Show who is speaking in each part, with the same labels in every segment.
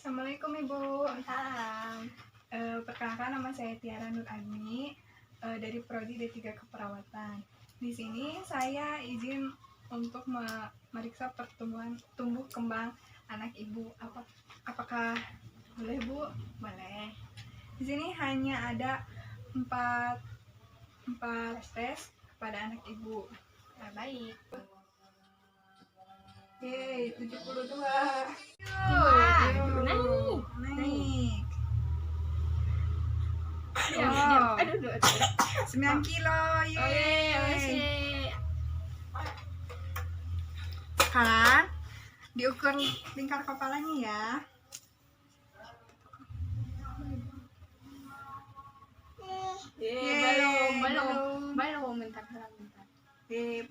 Speaker 1: Assalamualaikum Ibu.
Speaker 2: Salam.
Speaker 1: Perkenalkan, nama saya Tiara Nur Agni dari Prodi D3 Keperawatan. Di sini saya izin untuk memeriksa pertumbuhan tumbuh kembang anak Ibu. Apakah boleh Bu? Boleh. Di sini hanya ada 4 tes kepada anak Ibu.
Speaker 2: Nah, baik.
Speaker 1: Yeay, 72. Naik.
Speaker 2: Diam. Aduh.
Speaker 1: 9 kilo. Yeay. Sekarang diukur lingkar kepalanya ya.
Speaker 2: Belum. Bentar.
Speaker 1: 46.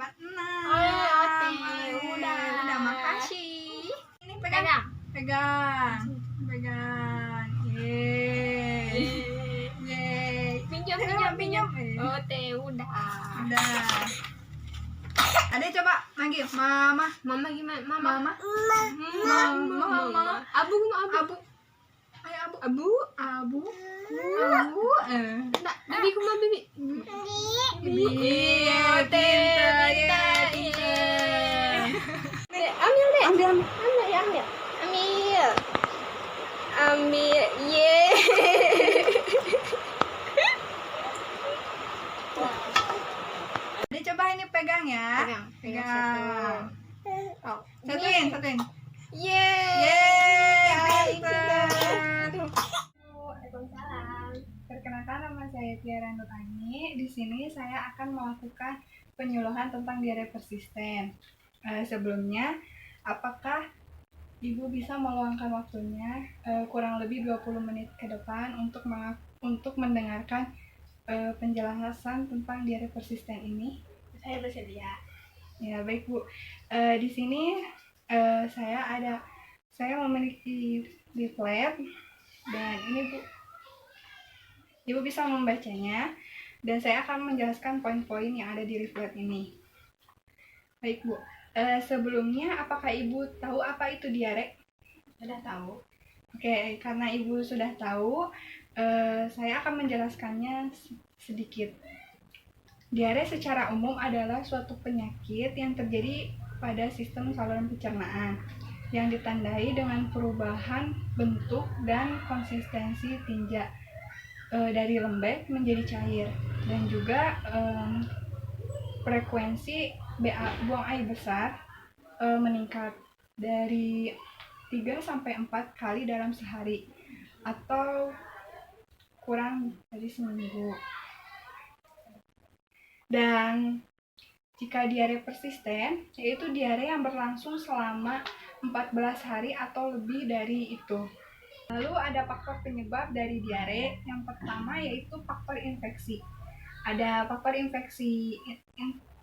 Speaker 2: Udah.
Speaker 1: Makasih. Ini pegang. Yeay.
Speaker 2: Pinjam.
Speaker 1: Udah.
Speaker 2: Udah.
Speaker 1: Adek coba manggil mama.
Speaker 2: Mama gimana?
Speaker 1: Mama.
Speaker 2: Abu.
Speaker 1: Ayo abu.
Speaker 2: Nak, bibi kuma bibi.
Speaker 1: Iya, pintar.
Speaker 2: Ambil deh.
Speaker 1: Ambil.
Speaker 2: Ambil. Ye.
Speaker 1: Adek coba ini pegang ya.
Speaker 2: Pegang. Oh,
Speaker 1: Satuin.
Speaker 2: Yeay.
Speaker 1: Pintar.
Speaker 2: Waalaikumsalam.
Speaker 1: Perkenalkan, nama saya Tiara Nur Agni. Di sini saya akan melakukan penyuluhan tentang diare persisten. Sebelumnya, apakah Ibu bisa meluangkan waktunya kurang lebih 20 menit ke depan untuk mendengarkan penjelasan tentang diare persisten ini?
Speaker 2: Saya bersedia.
Speaker 1: Ya, baik Bu. Di sini saya memiliki leaflet, dan ini Bu, Ibu bisa membacanya, dan saya akan menjelaskan poin-poin yang ada di leaflet ini. Baik Bu, sebelumnya apakah Ibu tahu apa itu diare?
Speaker 2: Sudah tahu.
Speaker 1: Oke, karena Ibu sudah tahu, saya akan menjelaskannya sedikit. Diare secara umum adalah suatu penyakit yang terjadi pada sistem saluran pencernaan yang ditandai dengan perubahan bentuk dan konsistensi tinja dari lembek menjadi cair, dan juga frekuensi buang air besar meningkat dari 3-4 kali dalam sehari atau kurang dari seminggu. Dan jika diare persisten, yaitu diare yang berlangsung selama 14 hari atau lebih dari itu. Lalu ada faktor penyebab dari diare. Yang pertama yaitu faktor infeksi. Ada faktor infeksi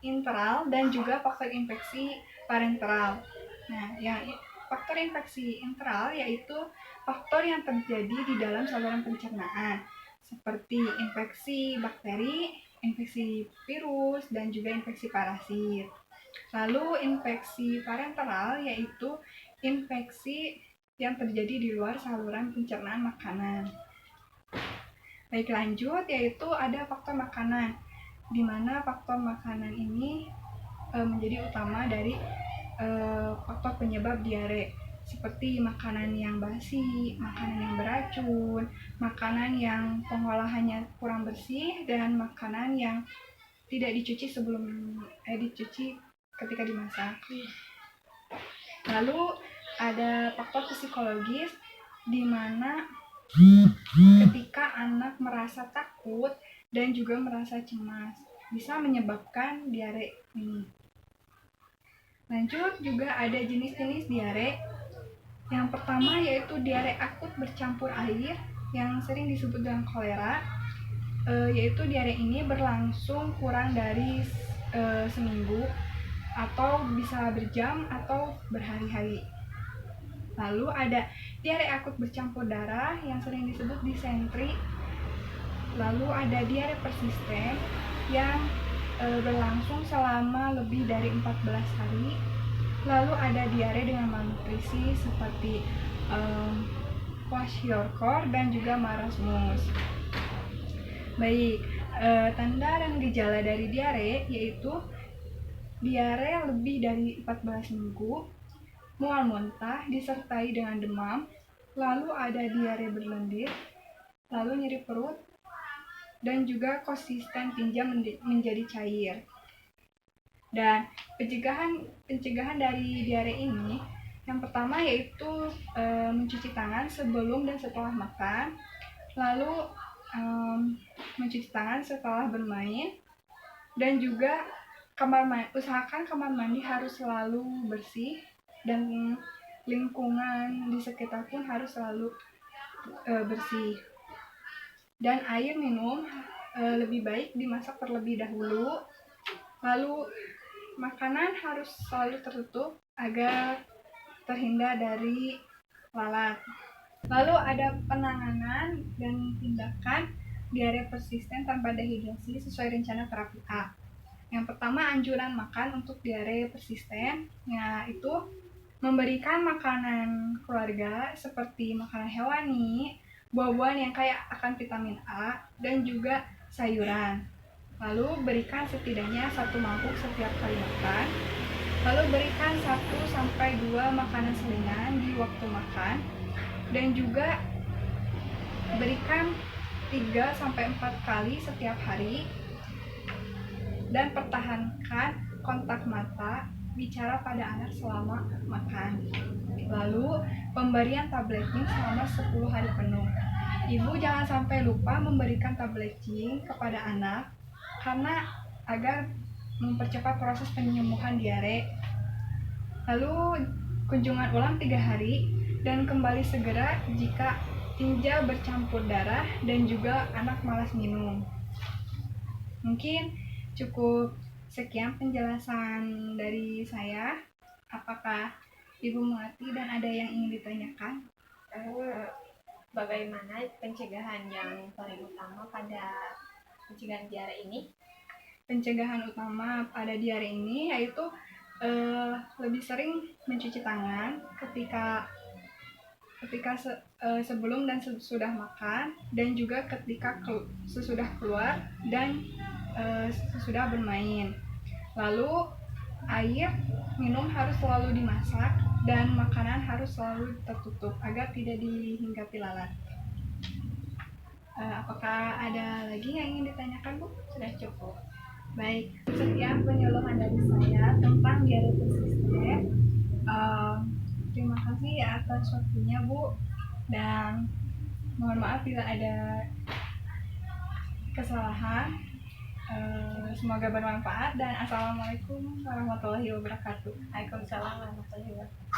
Speaker 1: interal dan juga faktor infeksi parenteral. Nah, yang faktor infeksi interal yaitu faktor yang terjadi di dalam saluran pencernaan, seperti infeksi bakteri, infeksi virus, dan juga infeksi parasit. Lalu infeksi parenteral yaitu infeksi yang terjadi di luar saluran pencernaan makanan. Baik, lanjut, yaitu ada faktor makanan, di mana faktor makanan ini menjadi utama dari faktor penyebab diare, seperti makanan yang basi, makanan yang beracun, makanan yang pengolahannya kurang bersih, dan makanan yang tidak dicuci dicuci ketika dimasak. Lalu ada faktor psikologis, di mana ketika anak merasa takut dan juga merasa cemas bisa menyebabkan diare ini. Lanjut, juga ada jenis-jenis diare. Yang pertama yaitu diare akut bercampur air yang sering disebut dengan kolera, yaitu diare ini berlangsung kurang dari seminggu atau bisa berjam atau berhari-hari. Lalu ada diare akut bercampur darah yang sering disebut disentri. Lalu ada diare persisten yang berlangsung selama lebih dari 14 hari. Lalu ada diare dengan malnutrisi seperti kwashiorkor, dan juga marasmus. Baik, tanda dan gejala dari diare yaitu diare lebih dari 14 minggu, mual muntah disertai dengan demam, lalu ada diare berlendir, lalu nyeri perut, dan juga konsisten pinjam menjadi cair. Dan pencegahan dari diare ini, yang pertama yaitu mencuci tangan sebelum dan setelah makan, lalu mencuci tangan setelah bermain, dan juga usahakan kamar mandi harus selalu bersih, dan lingkungan di sekitar pun harus selalu bersih. Dan air minum lebih baik dimasak terlebih dahulu. Lalu makanan harus selalu tertutup agar terhindar dari lalat. Lalu ada penanganan dan tindakan diare persisten tanpa dehidrasi sesuai rencana terapi A. Yang pertama, anjuran makan untuk diare persisten, yaitu memberikan makanan keluarga seperti makanan hewani, buah-buahan yang kaya akan vitamin A, dan juga sayuran. Lalu berikan setidaknya 1 mangkuk setiap kali makan. Lalu berikan 1-2 makanan selingan di waktu makan, dan juga berikan 3-4 kali setiap hari. Dan pertahankan kontak mata bicara pada anak selama makan. Lalu pemberian tablet zinc selama 10 hari penuh. Ibu jangan sampai lupa memberikan tablet zinc kepada anak karena agar mempercepat proses penyembuhan diare. Lalu kunjungan ulang 3 hari dan kembali segera jika tinja bercampur darah dan juga anak malas minum. Mungkin cukup sekian penjelasan dari saya. Apakah Ibu mengerti dan ada yang ingin ditanyakan?
Speaker 2: Bagaimana pencegahan yang paling utama pada pencegahan diare ini?
Speaker 1: Pencegahan utama pada diare ini yaitu lebih sering mencuci tangan ketika sebelum dan sesudah makan, dan juga ketika sesudah keluar dan sesudah bermain. Lalu air minum harus selalu dimasak dan makanan harus selalu tertutup agar tidak dihinggapi lalat. Apakah ada lagi yang ingin ditanyakan, Bu?
Speaker 2: Sudah cukup.
Speaker 1: Baik, sekian penyuluhan dari saya tentang diare persisten. Terima kasih atas waktunya, Bu, dan mohon maaf bila ada kesalahan. Semoga bermanfaat, dan assalamualaikum warahmatullahi wabarakatuh.
Speaker 2: Waalaikumsalam warahmatullahi wabarakatuh.